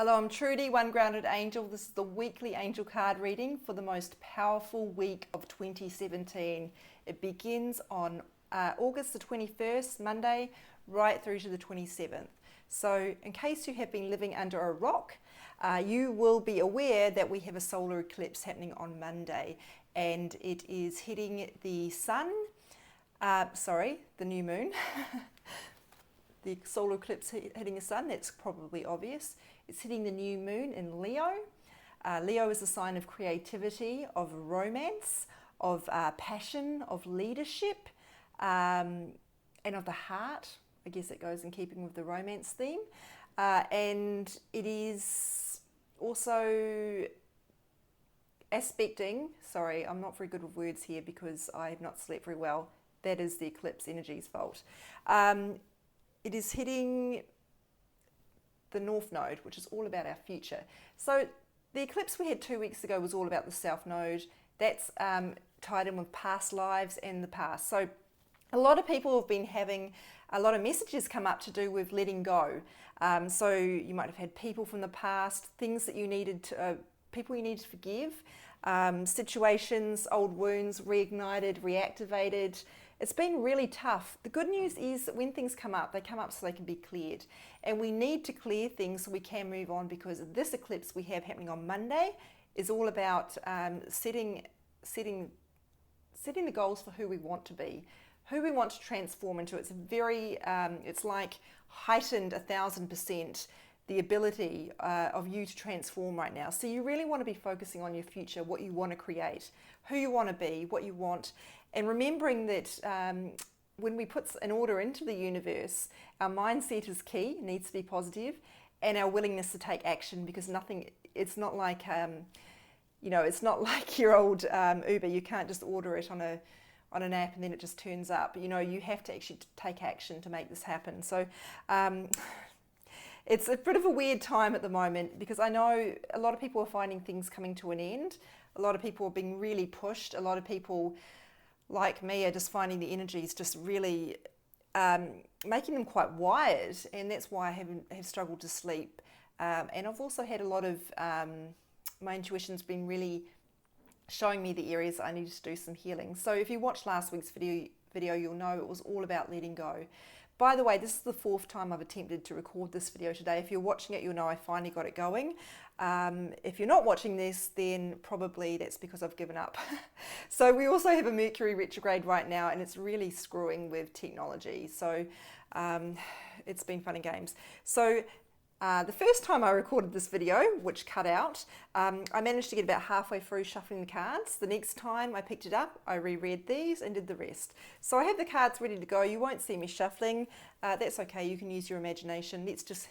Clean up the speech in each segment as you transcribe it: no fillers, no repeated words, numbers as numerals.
Hello, I'm Trudy, One Grounded Angel. This is the weekly angel card reading for the most powerful week of 2017. It begins on August the 21st, Monday, right through to the 27th. So in case you have been living under a rock, you will be aware that we have a solar eclipse happening on Monday, and it is hitting the sun, the new moon. The solar eclipse hitting the sun, that's probably obvious. It's hitting the new moon in Leo. Leo is a sign of creativity, of romance, of passion, of leadership, and of the heart. I guess it goes in keeping with the romance theme. And it is also aspecting, sorry, I'm not very good with words here because I have not slept very well. That is the eclipse energy's fault. It is hitting the North Node, which is all about our future. So the eclipse we had 2 weeks ago was all about the South Node. That's tied in with past lives and the past. So a lot of people have been having a lot of messages come up to do with letting go. So you might have had people from the past, things that you needed to, people you needed to forgive, situations, old wounds reignited, reactivated. It's been really tough. The good news is that when things come up, they come up so they can be cleared. And we need to clear things so we can move on, because this eclipse we have happening on Monday is all about setting the goals for who we want to be, who we want to transform into. It's very, it's like heightened 1,000% the ability of you to transform right now. So you really want to be focusing on your future, what you want to create, who you want to be, what you want. And remembering that when we put an order into the universe, our mindset is key, it needs to be positive, and our willingness to take action, because it's not like, it's not like your old Uber. You can't just order it on an app and then it just turns up. You have to actually take action to make this happen. So it's a bit of a weird time at the moment, because I know a lot of people are finding things coming to an end. A lot of people are being really pushed. A lot of people like me are just finding the energies just really making them quite wired, and that's why I have struggled to sleep. And I've also had a lot of, my intuition's been really showing me the areas I needed to do some healing. So if you watched last week's video, you'll know it was all about letting go. By the way, this is the 4th time I've attempted to record this video today. If you're watching it, you'll know I finally got it going. If you're not watching this, then probably that's because I've given up. So we also have a Mercury retrograde right now, and it's really screwing with technology. So it's been fun and games. So the first time I recorded this video, which cut out, I managed to get about halfway through shuffling the cards. The next time I picked it up, I reread these and did the rest. So I have the cards ready to go. You won't see me shuffling. That's okay, you can use your imagination. Let's just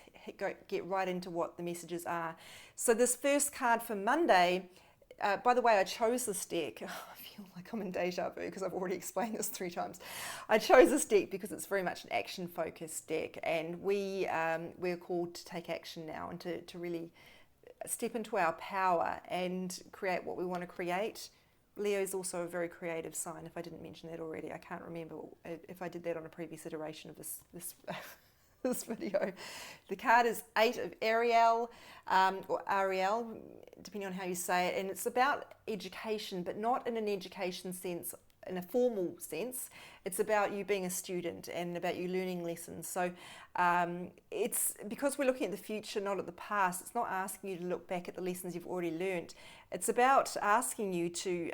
get right into what the messages are. So this first card for Monday, by the way, I chose this deck. I feel like I'm in deja vu because I've already explained this 3 times. I chose this deck because it's very much an action-focused deck, and we're called to take action now and to really step into our power and create what we want to create. Leo is also a very creative sign, if I didn't mention that already. I can't remember if I did that on a previous iteration of this this video. The card is 8 of Ariel, or Ariel, depending on how you say it, and it's about education, but not in an education sense, in a formal sense. It's about you being a student and about you learning lessons. So it's because we're looking at the future, not at the past. It's not asking you to look back at the lessons you've already learnt. It's about asking you to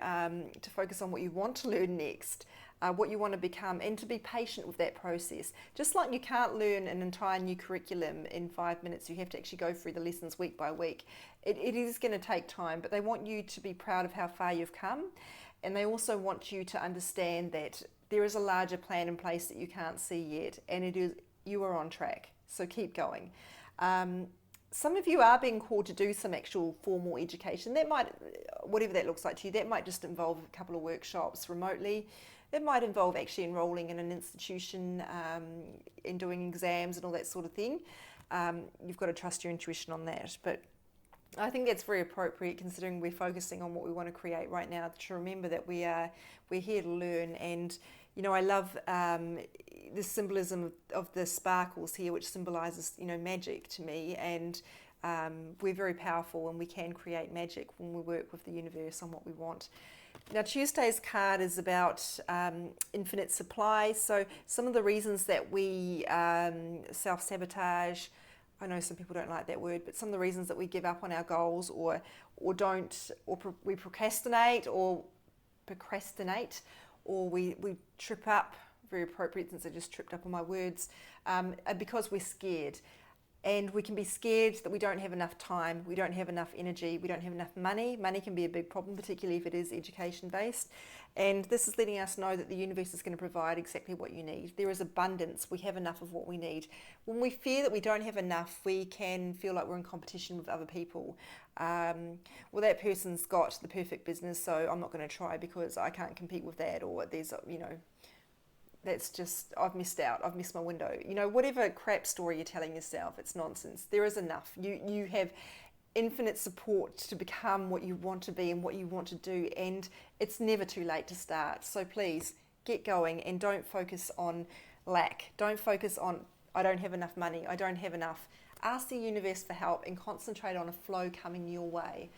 focus on what you want to learn next, what you want to become, and to be patient with that process. Just like you can't learn an entire new curriculum in 5 minutes, you have to actually go through the lessons week by week. It is going to take time, but they want you to be proud of how far you've come, and they also want you to understand that there is a larger plan in place that you can't see yet, and you are on track, so keep going. Some of you are being called to do some actual formal education. That might, whatever that looks like to you, that might just involve a couple of workshops remotely. It might involve actually enrolling in an institution and doing exams and all that sort of thing. You've got to trust your intuition on that. But I think that's very appropriate, considering we're focusing on what we want to create right now, to remember that we're here to learn. And I love the symbolism of the sparkles here, which symbolises magic to me, and we're very powerful and we can create magic when we work with the universe on what we want. Now, Tuesday's card is about infinite supply. So some of the reasons that we self-sabotage, I know some people don't like that word, but some of the reasons that we give up on our goals or we procrastinate or we trip up, very appropriate since I just tripped up on my words, because we're scared. And we can be scared that we don't have enough time, we don't have enough energy, we don't have enough money. Money can be a big problem, particularly if it is education based. And this is letting us know that the universe is going to provide exactly what you need. There is abundance, we have enough of what we need. When we fear that we don't have enough, we can feel like we're in competition with other people. Well, that person's got the perfect business, so I'm not going to try because I can't compete with that, or there's, that's just, I've missed out, I've missed my window. Whatever crap story you're telling yourself, it's nonsense. There is enough. You have infinite support to become what you want to be and what you want to do, and it's never too late to start. So please, get going and don't focus on lack. Don't focus on, I don't have enough money, I don't have enough. Ask the universe for help and concentrate on a flow coming your way.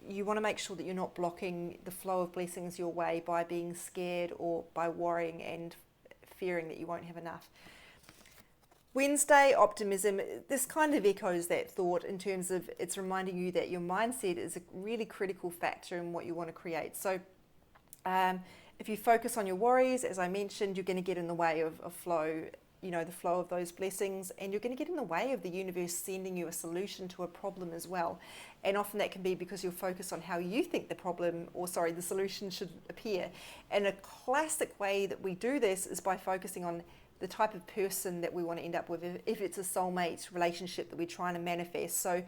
You want to make sure that you're not blocking the flow of blessings your way by being scared or by worrying and fearing that you won't have enough. Wednesday, optimism. This kind of echoes that thought in terms of it's reminding you that your mindset is a really critical factor in what you want to create. So if you focus on your worries, as I mentioned, you're going to get in the way of flow, the flow of those blessings, and you're going to get in the way of the universe sending you a solution to a problem as well. And often that can be because you're focused on how you think the solution should appear. And a classic way that we do this is by focusing on the type of person that we want to end up with, if it's a soulmate relationship that we're trying to manifest. So,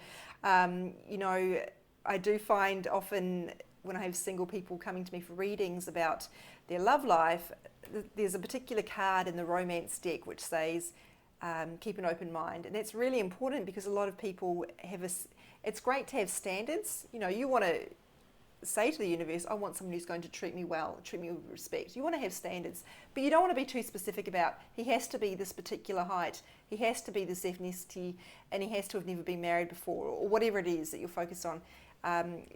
I do find often when I have single people coming to me for readings about their love life, there's a particular card in the romance deck which says, keep an open mind. And that's really important because a lot of people it's great to have standards. You want to say to the universe, I want someone who's going to treat me well, treat me with respect. You want to have standards, but you don't want to be too specific about, he has to be this particular height, he has to be this ethnicity, and he has to have never been married before, or whatever it is that you're focused on.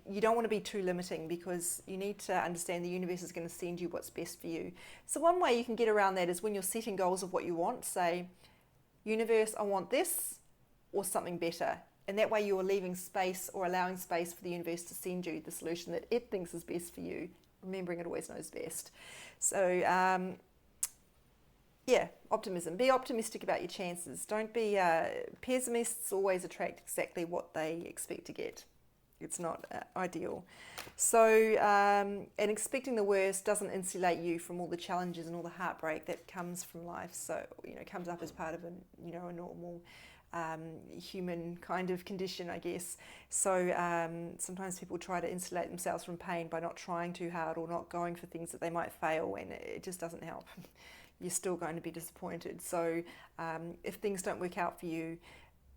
You don't want to be too limiting because you need to understand the universe is going to send you what's best for you. So one way you can get around that is when you're setting goals of what you want, say, universe, I want this or something better. And that way you're leaving space or allowing space for the universe to send you the solution that it thinks is best for you, remembering it always knows best. So, optimism. Be optimistic about your chances. Don't be, pessimists always attract exactly what they expect to get. It's not ideal. So, and expecting the worst doesn't insulate you from all the challenges and all the heartbreak that comes from life. So, comes up as part of a normal human kind of condition, I guess. So sometimes people try to insulate themselves from pain by not trying too hard or not going for things that they might fail, and it just doesn't help. You're still going to be disappointed. So if things don't work out for you,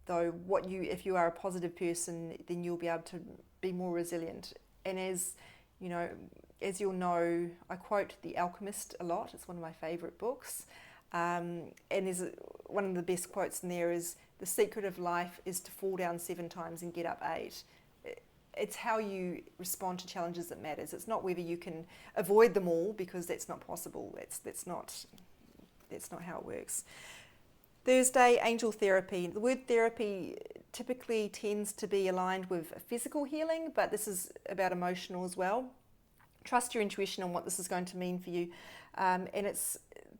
though, if you are a positive person, then you'll be able to be more resilient. And as you'll know, I quote The Alchemist a lot. It's one of my favourite books. And there's one of the best quotes in there is, the secret of life is to fall down 7 times and get up 8. It's how you respond to challenges that matters. It's not whether you can avoid them all, because that's not possible. That's not how it works. Thursday, angel therapy. The word therapy typically tends to be aligned with physical healing, but this is about emotional as well. Trust your intuition on what this is going to mean for you. And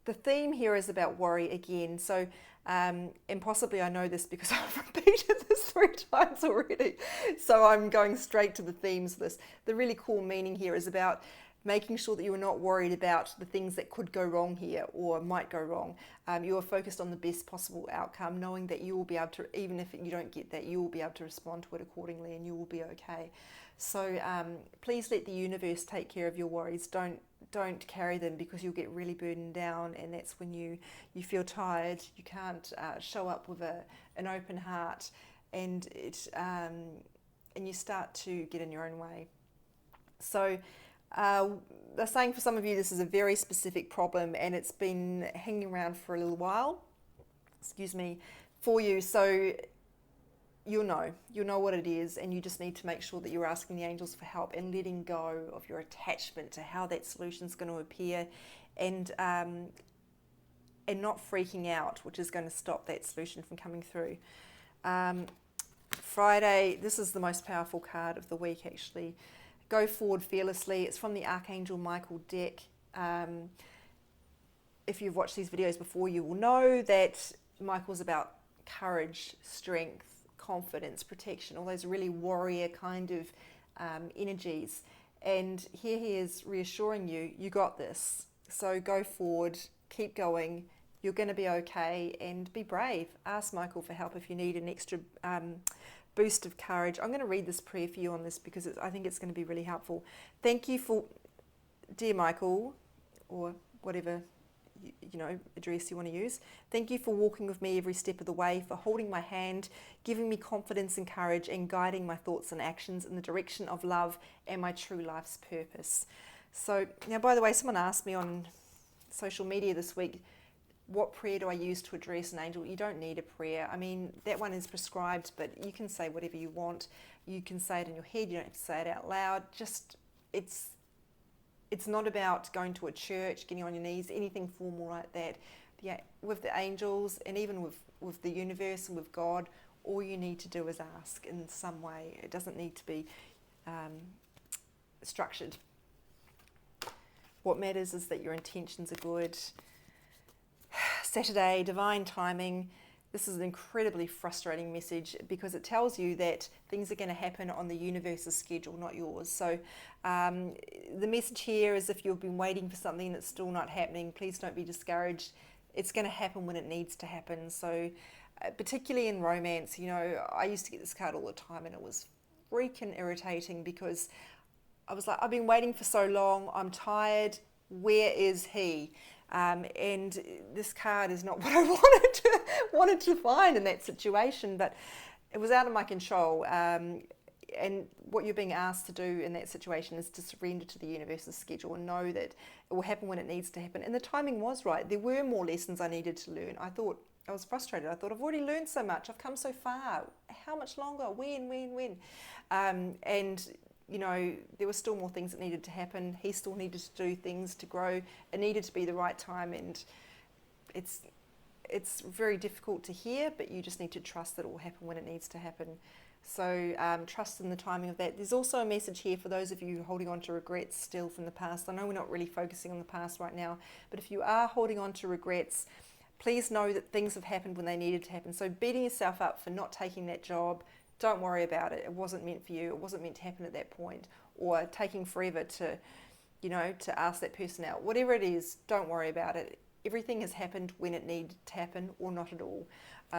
the theme here is about worry again. So, and possibly I know this because I've repeated this 3 times already. So I'm going straight to the themes of this. The really cool meaning here is about making sure that you are not worried about the things that could go wrong here or might go wrong. You are focused on the best possible outcome, knowing that you will be able to, even if you don't get that, you will be able to respond to it accordingly and you will be okay. So please let the universe take care of your worries. Don't carry them, because you'll get really burdened down, and that's when you feel tired. You can't show up with an open heart, and you start to get in your own way. So they're saying for some of you this is a very specific problem, and it's been hanging around for a little while. For you. So you'll know what it is, and you just need to make sure that you're asking the angels for help and letting go of your attachment to how that solution's going to appear, and not freaking out, which is going to stop that solution from coming through. Friday, this is the most powerful card of the week, actually. Go forward fearlessly. It's from the Archangel Michael deck. If you've watched these videos before, you will know that Michael's about courage, strength, confidence, protection, all those really warrior kind of energies. And here he is reassuring you, you got this. So go forward, keep going, you're going to be okay, and be brave. Ask Michael for help if you need an extra boost of courage. I'm going to read this prayer for you on this because I think it's going to be really helpful. Thank you for, dear Michael, or whatever address you want to use. Thank you for walking with me every step of the way, for holding my hand, giving me confidence and courage, and guiding my thoughts and actions in the direction of love and my true life's purpose. So now, by the way, someone asked me on social media this week, what prayer do I use to address an angel? You don't need a prayer. I mean, that one is prescribed, but you can say whatever you want. You can say it in your head. You don't have to say it out loud. Just, it's not about going to a church, getting on your knees, anything formal like that. With the angels, and even with the universe and with God, all you need to do is ask in some way. It doesn't need to be structured. What matters is that your intentions are good. Saturday, divine timing. This is an incredibly frustrating message because it tells you that things are going to happen on the universe's schedule, not yours. So the message here is, if you've been waiting for something that's still not happening, please don't be discouraged. It's going to happen when it needs to happen. So particularly in romance, I used to get this card all the time, and it was freaking irritating because I was like, I've been waiting for so long, I'm tired, where is he? And this card is not what I wanted to find in that situation, but it was out of my control. And what you're being asked to do in that situation is to surrender to the universe's schedule and know that it will happen when it needs to happen. And the timing was right. There were more lessons I needed to learn. I was frustrated. I thought, I've already learned so much. I've come so far. How much longer? When? And there were still more things that needed to happen. He still needed to do things to grow. It needed to be the right time, and it's very difficult to hear, but you just need to trust that it will happen when it needs to happen. So trust in the timing of that. There's also a message here for those of you holding on to regrets still from the past. I know we're not really focusing on the past right now, but if you are holding on to regrets, please know that things have happened when they needed to happen. So beating yourself up for not taking that job, don't worry about it. It wasn't meant for you. It wasn't meant to happen at that point. Or taking forever to ask that person out. Whatever it is, don't worry about it. Everything has happened when it needed to happen, or not at all.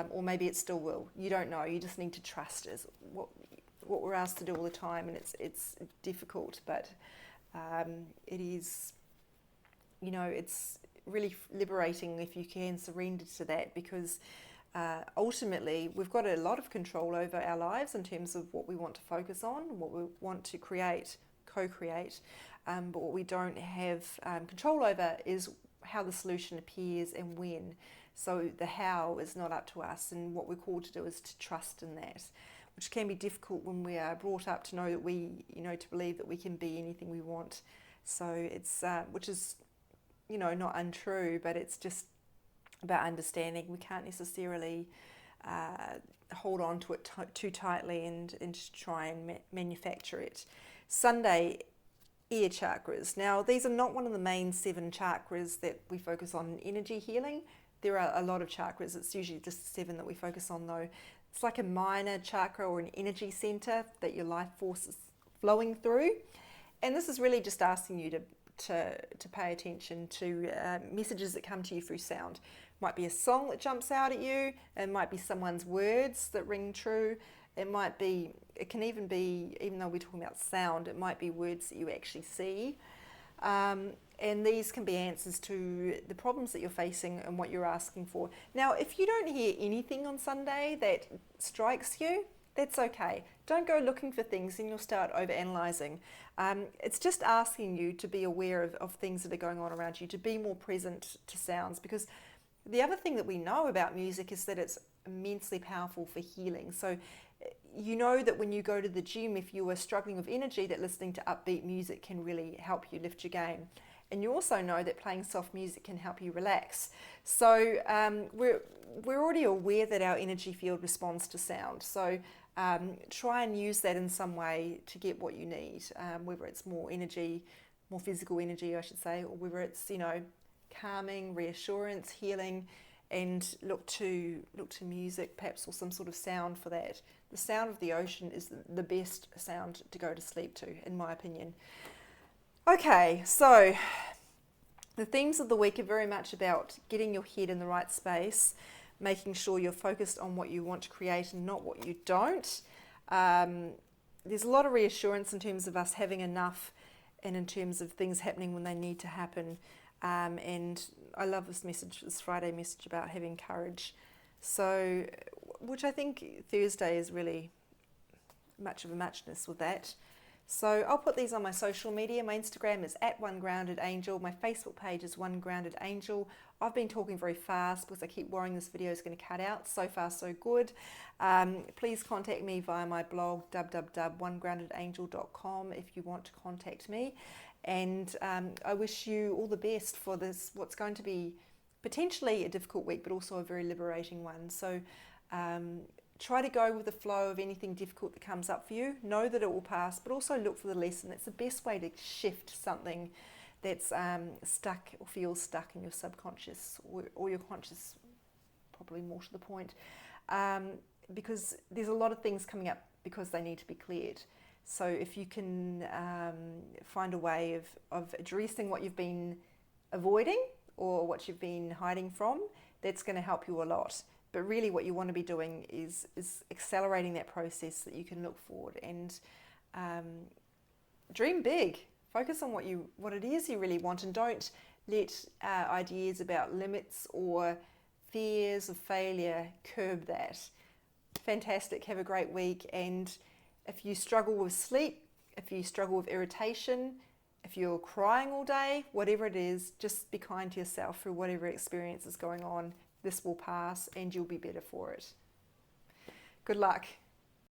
Or maybe it still will. You don't know. You just need to trust is what we're asked to do all the time, and it's difficult, but it is, it's really liberating if you can surrender to that, because ultimately, we've got a lot of control over our lives in terms of what we want to focus on, what we want to create, co-create, but what we don't have control over is how the solution appears and when. So the how is not up to us, and what we're called to do is to trust in that, which can be difficult when we are brought up to know that to believe that we can be anything we want. So it's, which is, not untrue, but it's just about understanding. We can't necessarily hold on to it too tightly and just try and manufacture it. Sunday, ear chakras. Now, these are not one of the main 7 chakras that we focus on in energy healing. There are a lot of chakras. It's usually just 7 that we focus on, though. It's like a minor chakra or an energy center that your life force is flowing through. And this is really just asking you to pay attention to messages that come to you through sound. It might be a song that jumps out at you. It might be someone's words that ring true. It can even be, even though we're talking about sound, it might be words that you actually see. And these can be answers to the problems that you're facing and what you're asking for. Now, if you don't hear anything on Sunday that strikes you, that's okay. Don't go looking for things and you'll start overanalyzing. It's just asking you to be aware of things that are going on around you, to be more present to sounds, because the other thing that we know about music is that it's immensely powerful for healing. So You know that when you go to the gym, if you are struggling with energy, that listening to upbeat music can really help you lift your game. And you also know that playing soft music can help you relax. So we're already aware that our energy field responds to sound. So try and use that in some way to get what you need, whether it's more energy, more physical energy, I should say, or whether it's, you know, calming, reassurance, healing, and look to music perhaps, or some sort of sound for that. The sound of the ocean is the best sound to go to sleep to, in my opinion. Okay, so the themes of the week are very much about getting your head in the right space, making sure you're focused on what you want to create and not what you don't. There's a lot of reassurance in terms of us having enough, and in terms of things happening when they need to happen. And I love this message, this Friday message about having courage. So, which I think Thursday is really much of a muchness with that. So I'll put these on my social media. My Instagram is @OneGroundedAngel. My Facebook page is OneGroundedAngel. I've been talking very fast because I keep worrying this video is going to cut out. So far, so good. Please contact me via my blog, www.onegroundedangel.com, if you want to contact me. And I wish you all the best for this, what's going to be potentially a difficult week, but also a very liberating one. So try to go with the flow of anything difficult that comes up for you. Know that it will pass, but also look for the lesson. It's the best way to shift something that's stuck or feels stuck in your subconscious or your conscious, probably more to the point, because there's a lot of things coming up because they need to be cleared. So if you can find a way of addressing what you've been avoiding or what you've been hiding from, that's going to help you a lot. But really what you want to be doing is accelerating that process so that you can look forward and dream big. Focus on what it is you really want, and don't let ideas about limits or fears of failure curb that. Fantastic. Have a great week. And if you struggle with sleep, if you struggle with irritation, if you're crying all day, whatever it is, just be kind to yourself through whatever experience is going on. This will pass and you'll be better for it. Good luck.